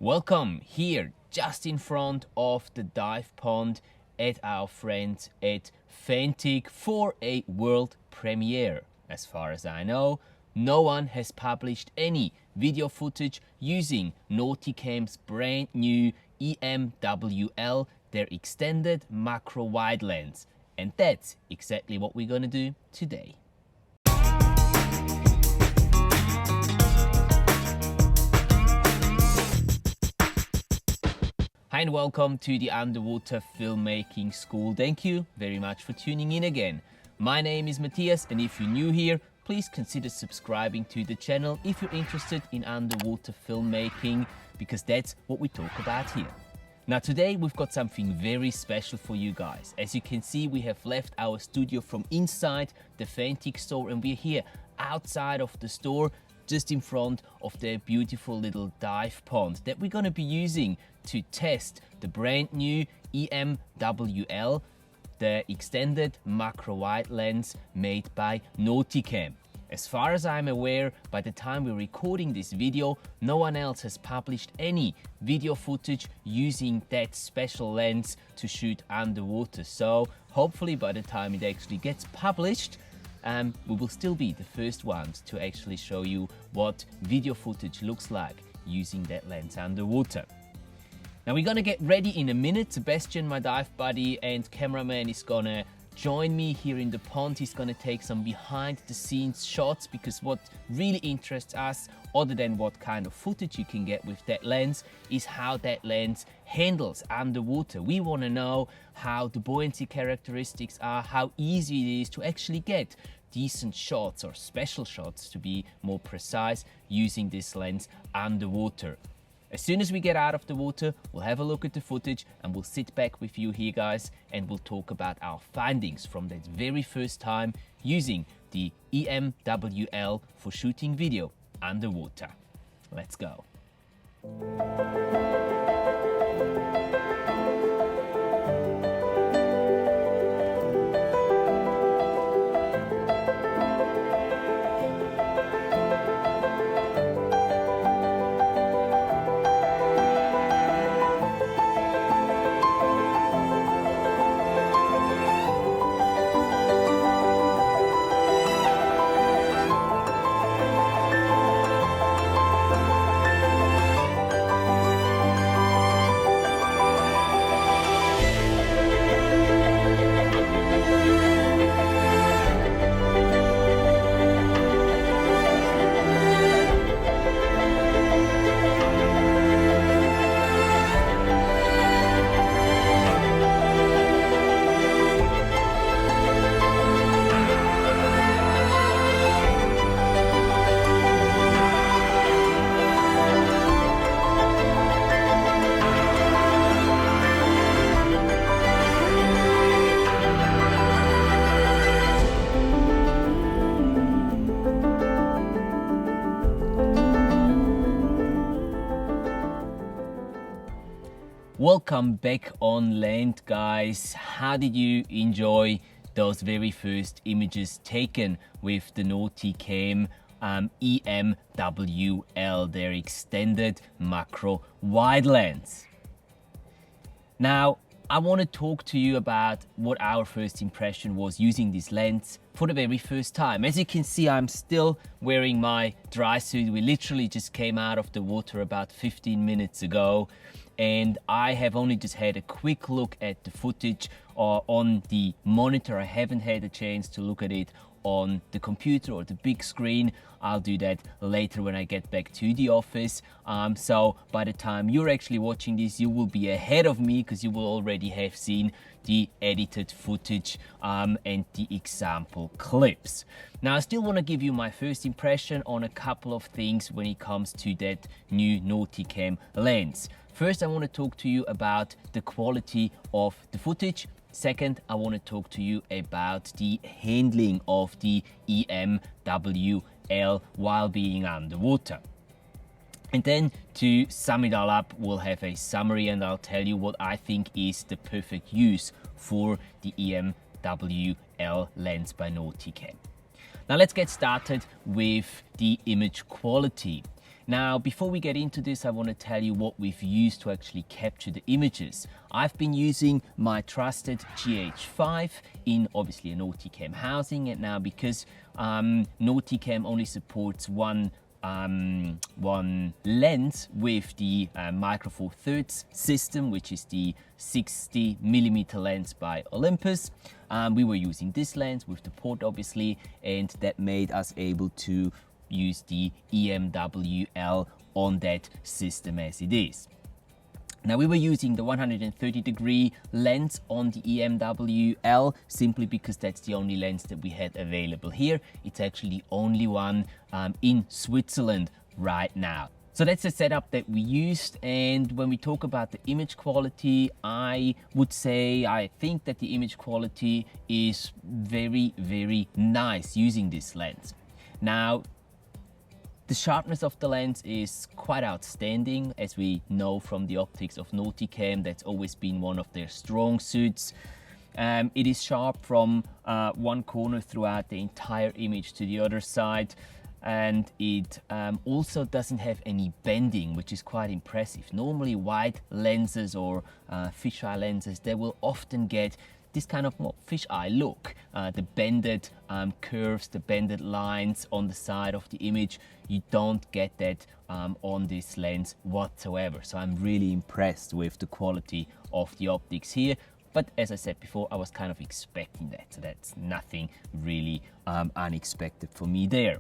Welcome here, just in front of the dive pond at our friends at Fantic for a world premiere. As far as I know, no one has published any video footage using Nauticam's brand new EMWL, their extended macro wide lens. And that's exactly what we're gonna do today. Hi and welcome to the Underwater Filmmaking School. Thank you very much for tuning in again. My name is Matthias, and if you're new here, please consider subscribing to the channel if you're interested in underwater filmmaking, because that's what we talk about here. Now today we've got something very special for you guys. As you can see, we have left our studio from inside the Fantic store and we're here outside of the store, just in front of the beautiful little dive pond that we're going to be using to test the brand new EMWL, the extended macro wide lens made by Nauticam. As far as I'm aware, by the time we're recording this video, no one else has published any video footage using that special lens to shoot underwater. So hopefully by the time it actually gets published, we will still be the first ones to actually show you what video footage looks like using that lens underwater. Now we're gonna get ready in a minute. Sebastian, my dive buddy and cameraman, is gonna join me here in the pond. He's gonna take some behind the scenes shots, because what really interests us, other than what kind of footage you can get with that lens, is how that lens handles underwater. We wanna know how the buoyancy characteristics are, how easy it is to actually get decent shots, or special shots to be more precise, using this lens underwater. As soon as we get out of the water, we'll have a look at the footage and we'll sit back with you here, guys, and we'll talk about our findings from that very first time using the EMWL for shooting video underwater. Let's go. Welcome back on land, guys. How did you enjoy those very first images taken with the Nauticam EMWL, their extended macro wide lens? Now, I want to talk to you about what our first impression was using this lens for the very first time. As you can see, I'm still wearing my dry suit. We literally just came out of the water about 15 minutes ago. And I have only just had a quick look at the footage on the monitor. I haven't had a chance to look at it on the computer or the big screen. I'll do that later when I get back to the office. So by the time you're actually watching this, you will be ahead of me, because you will already have seen the edited footage and the example clips. Now, I still want to give you my first impression on a couple of things when it comes to that new Nauticam lens. First, I want to talk to you about the quality of the footage. Second, I want to talk to you about the handling of the EMWL while being underwater. And then to sum it all up, we'll have a summary and I'll tell you what I think is the perfect use for the EMWL lens by Nauticam. Now let's get started with the image quality. Now, before we get into this, I want to tell you what we've used to actually capture the images. I've been using my trusted GH5 in obviously a Nauticam housing, and now because Nauticam only supports one lens with the Micro Four Thirds system, which is the 60mm lens by Olympus. We were using this lens with the port obviously, and that made us able to use the EMWL on that system as it is. Now, we were using the 130-degree lens on the EMWL simply because that's the only lens that we had available here. It's actually the only one in Switzerland right now. So that's the setup that we used, and when we talk about the image quality, I would say I think that the image quality is very, very nice using this lens. Now, the sharpness of the lens is quite outstanding, as we know from the optics of Nauticam. That's always been one of their strong suits. It is sharp from one corner throughout the entire image to the other side, and it also doesn't have any bending, which is quite impressive. Normally wide lenses or fisheye lenses, they will often get this kind of fisheye look, the bended curves, the bended lines on the side of the image. You don't get that on this lens whatsoever. So I'm really impressed with the quality of the optics here. But as I said before, I was kind of expecting that. So that's nothing really unexpected for me there.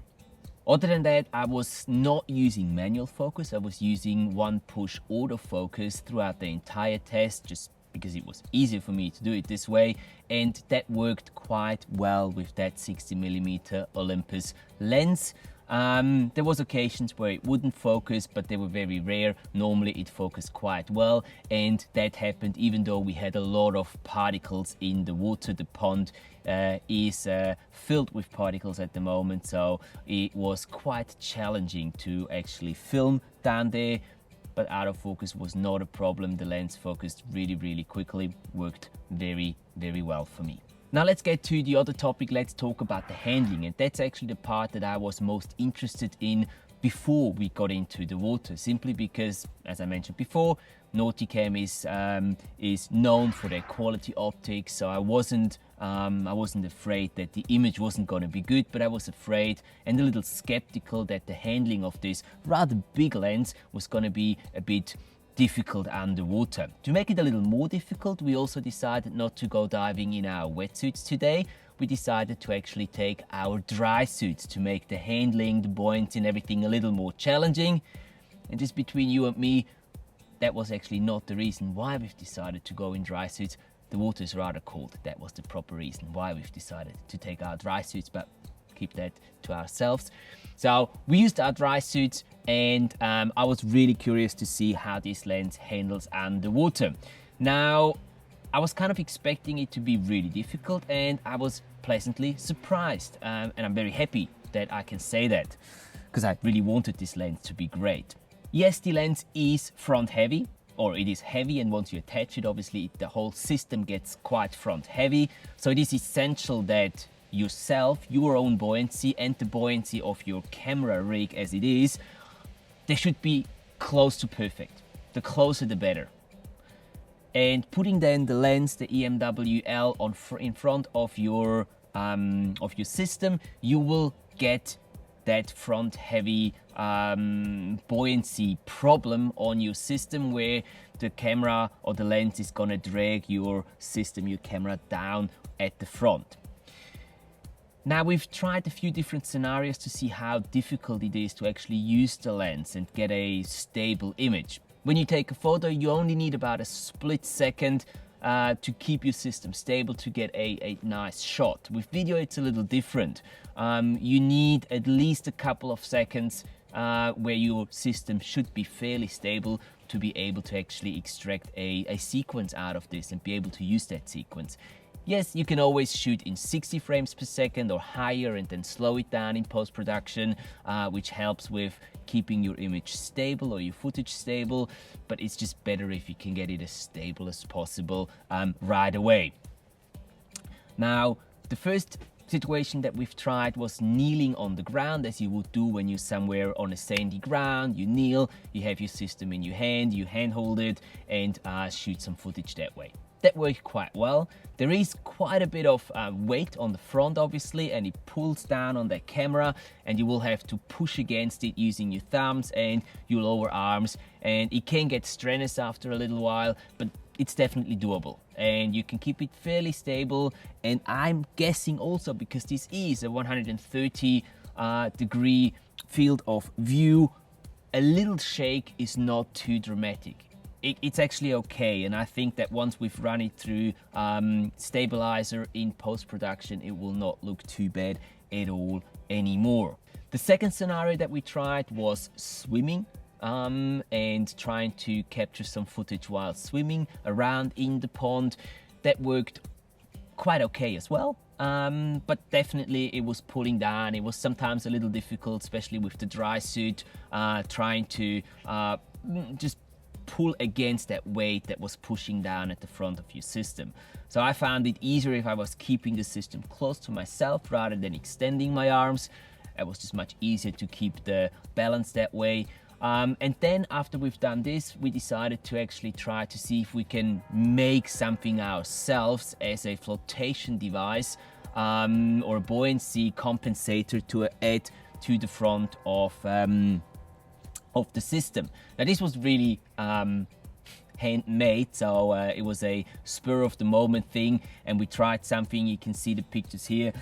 Other than that, I was not using manual focus. I was using one push autofocus throughout the entire test, just because it was easier for me to do it this way, and that worked quite well with that 60mm Olympus lens. There was occasions where it wouldn't focus, but they were very rare. Normally it focused quite well, and that happened even though we had a lot of particles in the water. The pond is filled with particles at the moment, so it was quite challenging to actually film down there. But autofocus was not a problem. The lens focused really, really quickly, worked very, very well for me. Now let's get to the other topic. Let's talk about the handling, and that's actually the part that I was most interested in before we got into the water, simply because, as I mentioned before, Nauticam is known for their quality optics, so I wasn't afraid that the image wasn't going to be good, but I was afraid and a little skeptical that the handling of this rather big lens was going to be a bit difficult underwater. To make it a little more difficult, we also decided not to go diving in our wetsuits today. We decided to actually take our dry suits to make the handling, the buoyancy and everything a little more challenging. And just between you and me, that was actually not the reason why we've decided to go in dry suits. The water is rather cold. That was the proper reason why we've decided to take our dry suits, but keep that to ourselves. So we used our dry suits, and I was really curious to see how this lens handles underwater. Now, I was kind of expecting it to be really difficult, and I was pleasantly surprised. And I'm very happy that I can say that, because I really wanted this lens to be great. Yes, the lens is front heavy, or it is heavy, and once you attach it, obviously the whole system gets quite front heavy. So it is essential that yourself, your own buoyancy, and the buoyancy of your camera rig as it is, they should be close to perfect. The closer the better. And putting then the lens, the EMWL, in front of your system, you will get that front heavy buoyancy problem on your system, where the camera or the lens is gonna drag your system, your camera down at the front. Now, we've tried a few different scenarios to see how difficult it is to actually use the lens and get a stable image. When you take a photo, you only need about a split second to keep your system stable, to get a nice shot. With video, it's a little different. You need at least a couple of seconds where your system should be fairly stable to be able to actually extract a sequence out of this and be able to use that sequence. Yes, you can always shoot in 60 frames per second or higher and then slow it down in post-production, which helps with keeping your image stable or your footage stable, but it's just better if you can get it as stable as possible right away. Now, the first situation that we've tried was kneeling on the ground, as you would do when you're somewhere on a sandy ground. You kneel, you have your system in your hand, you handhold it and shoot some footage that way. That worked quite well. There is quite a bit of weight on the front, obviously, and it pulls down on that camera, and you will have to push against it using your thumbs and your lower arms, and it can get strenuous after a little while, but it's definitely doable and you can keep it fairly stable. And I'm guessing also, because this is a 130 degree field of view, a little shake is not too dramatic. It's actually okay, and I think that once we've run it through stabilizer in post-production, it will not look too bad at all anymore. The second scenario that we tried was swimming and trying to capture some footage while swimming around in the pond. That worked quite okay as well. But definitely it was pulling down. It was sometimes a little difficult, especially with the dry suit, trying to just pull against that weight that was pushing down at the front of your system. So I found it easier if I was keeping the system close to myself rather than extending my arms. It was just much easier to keep the balance that way. And then after we've done this, we decided to actually try to see if we can make something ourselves as a flotation device or a buoyancy compensator to add to the front of the system. Now this was really handmade, so it was a spur of the moment thing, and we tried something. You can see the pictures here,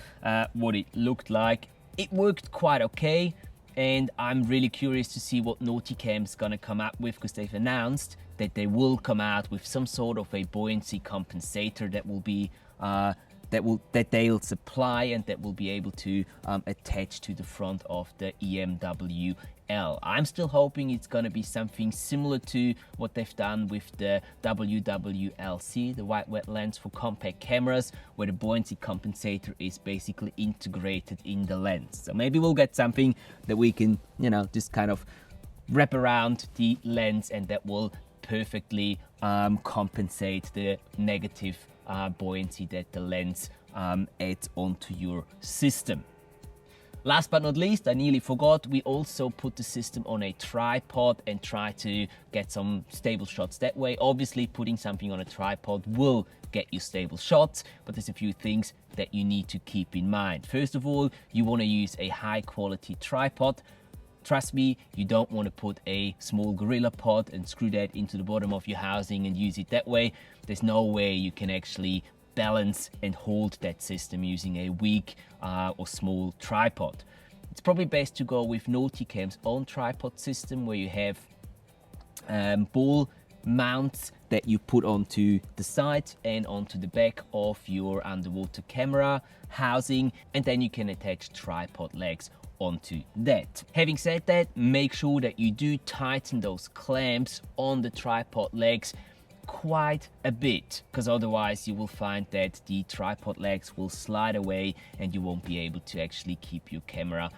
what it looked like. It worked quite okay, and I'm really curious to see what Nauticam's gonna come up with, because they've announced that they will come out with some sort of a buoyancy compensator that will be that they'll supply and that will be able to attach to the front of the EMWL. I'm still hoping it's going to be something similar to what they've done with the WWLC, the wide wet lens for compact cameras, where the buoyancy compensator is basically integrated in the lens. So maybe we'll get something that we can, you know, just kind of wrap around the lens, and that will perfectly compensate the negative buoyancy that the lens adds onto your system. Last but not least, I nearly forgot, we also put the system on a tripod and try to get some stable shots that way. Obviously, putting something on a tripod will get you stable shots, but there's a few things that you need to keep in mind. First of all, you want to use a high quality tripod. Trust me, you don't want to put a small gorilla pod and screw that into the bottom of your housing and use it that way. There's no way you can actually balance and hold that system using a weak or small tripod. It's probably best to go with Nauticam's own tripod system, where you have ball mounts that you put onto the side and onto the back of your underwater camera housing, and then you can attach tripod legs onto that. Having said that, make sure that you do tighten those clamps on the tripod legs quite a bit, because otherwise you will find that the tripod legs will slide away and you won't be able to actually keep your camera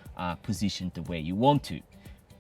positioned the way you want to.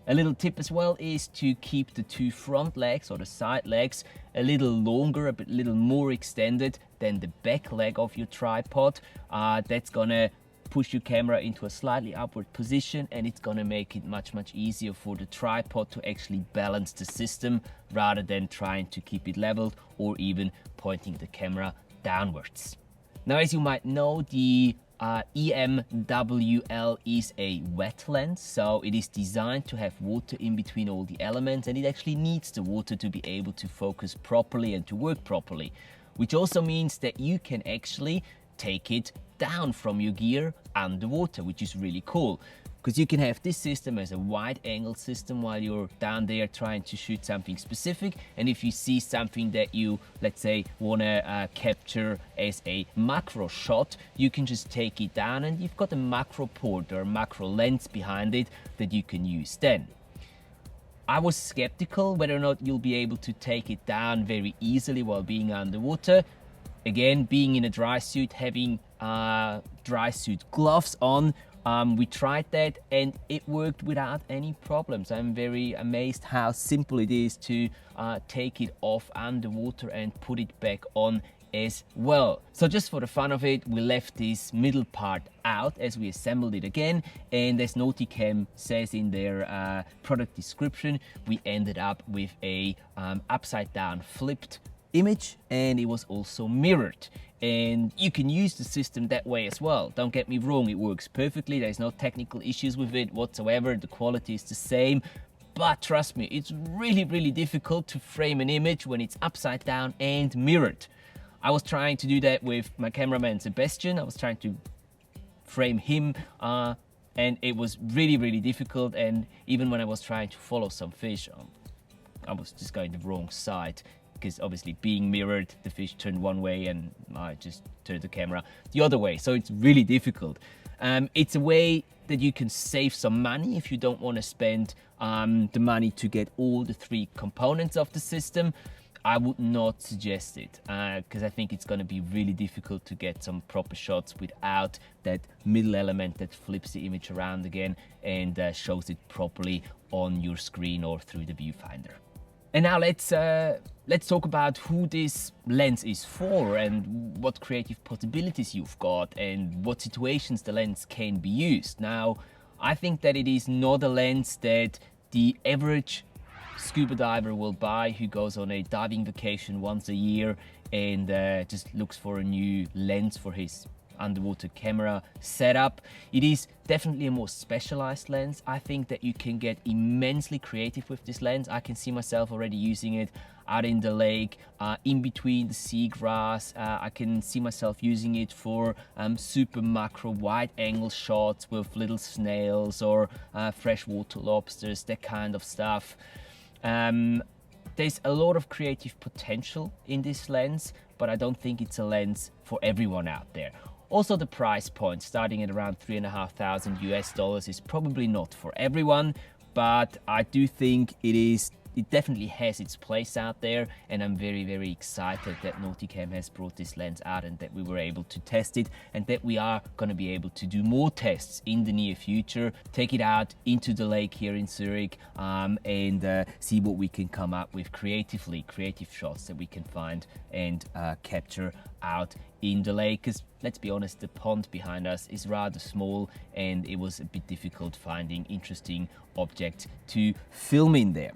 A little tip as well is to keep the two front legs or the side legs a little longer, a little more extended than the back leg of your tripod. That's gonna push your camera into a slightly upward position, and it's gonna make it much easier for the tripod to actually balance the system rather than trying to keep it leveled or even pointing the camera downwards. Now, as you might know, the EMWL is a wet lens, so it is designed to have water in between all the elements, and it actually needs the water to be able to focus properly and to work properly, which also means that you can actually take it down from your gear underwater, which is really cool, because you can have this system as a wide angle system while you're down there trying to shoot something specific, and if you see something that you, let's say, want to capture as a macro shot, you can just take it down and you've got a macro port or a macro lens behind it that you can use then. I was skeptical whether or not you'll be able to take it down very easily while being underwater. Again, being in a dry suit, having dry suit gloves on, we tried that and it worked without any problems. I'm very amazed how simple it is to take it off underwater and put it back on as well. So just for the fun of it, we left this middle part out as we assembled it again, and as Nauticam says in their product description, we ended up with a upside down flipped image, and it was also mirrored. And you can use the system that way as well. Don't get me wrong, it works perfectly. There's no technical issues with it whatsoever. The quality is the same. But trust me, it's really difficult to frame an image when it's upside down and mirrored. I was trying to do that with my cameraman Sebastian. I was trying to frame him and it was really difficult. And even when I was trying to follow some fish, I was just going the wrong side, because obviously being mirrored, the fish turned one way and I just turned the camera the other way. So it's really difficult. It's a way that you can save some money if you don't want to spend the money to get all the 3 components of the system. I would not suggest it because I think it's going to be really difficult to get some proper shots without that middle element that flips the image around again and shows it properly on your screen or through the viewfinder. And now let's talk about who this lens is for and what creative possibilities you've got and what situations the lens can be used. Now, I think that it is not a lens that the average scuba diver will buy who goes on a diving vacation once a year and just looks for a new lens for his underwater camera setup. It is definitely a more specialized lens. I think that you can get immensely creative with this lens. I can see myself already using it out in the lake, in between the seagrass. I can see myself using it for super macro wide angle shots with little snails or freshwater lobsters, that kind of stuff. There's a lot of creative potential in this lens, but I don't think it's a lens for everyone out there. Also, the price point starting at around $3,500 US is probably not for everyone, but I do think it definitely has its place out there, and I'm very excited that Nauticam has brought this lens out and that we were able to test it, and that we are going to be able to do more tests in the near future, take it out into the lake here in Zurich and see what we can come up with creative shots that we can find and capture out in the lake. Because let's be honest, the pond behind us is rather small and it was a bit difficult finding interesting objects to film in there.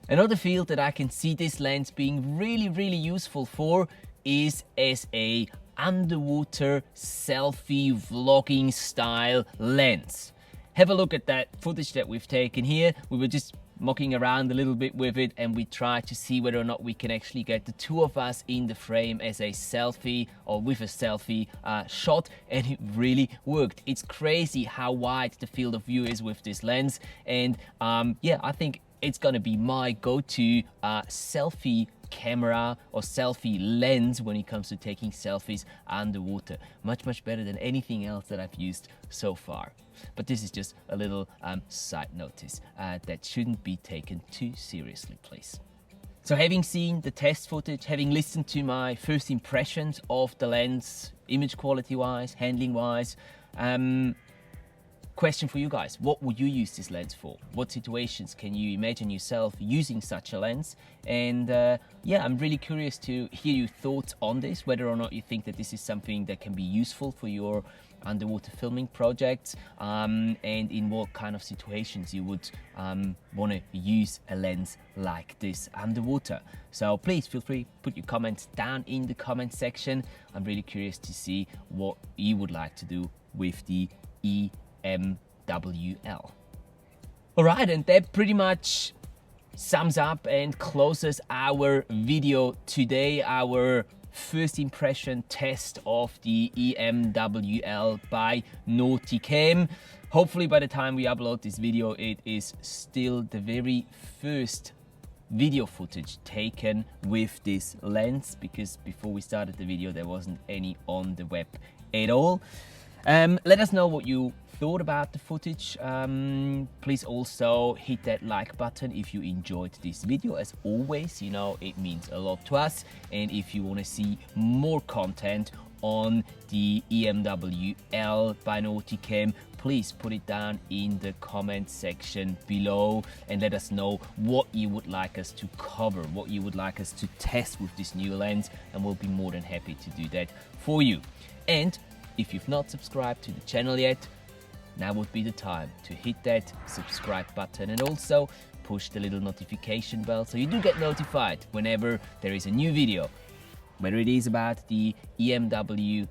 Another field that I can see this lens being really useful for is as a underwater selfie vlogging style lens. Have a look at that footage that we've taken here. We were just mucking around a little bit with it and we tried to see whether or not we can actually get the 2 of us in the frame as a selfie or with a selfie shot, and it really worked. It's crazy how wide the field of view is with this lens, and yeah, I think it's gonna be my go-to selfie camera or selfie lens when it comes to taking selfies underwater. Much better than anything else that I've used so far. But this is just a little side notice that shouldn't be taken too seriously, please. So having seen the test footage, having listened to my first impressions of the lens, image quality wise, handling wise, question for you guys: what would you use this lens for? What situations can you imagine yourself using such a lens? And yeah, I'm really curious to hear your thoughts on this, whether or not you think that this is something that can be useful for your underwater filming projects, and in what kind of situations you would want to use a lens like this underwater. So please feel free, put your comments down in the comment section. I'm really curious to see what you would like to do with the EMWL. Alright, and that pretty much sums up and closes our video today, our first impression test of the EMWL by Nauticam. Hopefully by the time we upload this video, it is still the very first video footage taken with this lens, because before we started the video there wasn't any on the web at all. Let us know what you thought about the footage. Please also hit that like button if you enjoyed this video. As always, you know, it means a lot to us. And if you want to see more content on the EMWL by Nauticam, please put it down in the comment section below and let us know what you would like us to cover, what you would like us to test with this new lens, and we'll be more than happy to do that for you. And if you've not subscribed to the channel yet, now would be the time to hit that subscribe button and also push the little notification bell so you do get notified whenever there is a new video, whether it is about the EMWL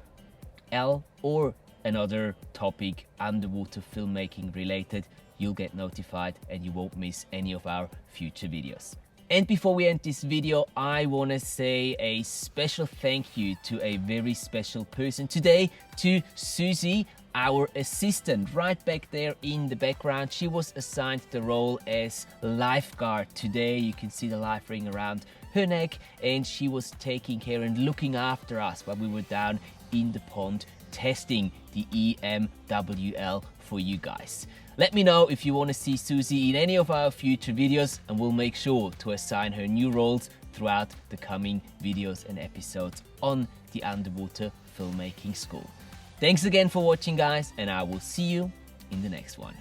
or another topic underwater filmmaking related. You'll get notified and you won't miss any of our future videos. And before we end this video, I want to say a special thank you to a very special person today, to Susie, our assistant right back there in the background. She was assigned the role as lifeguard today. You can see the life ring around her neck, and she was taking care and looking after us while we were down in the pond testing the EMWL for you guys. Let me know if you want to see Susie in any of our future videos, and we'll make sure to assign her new roles throughout the coming videos and episodes on the Underwater Filmmaking School. Thanks again for watching, guys, and I will see you in the next one.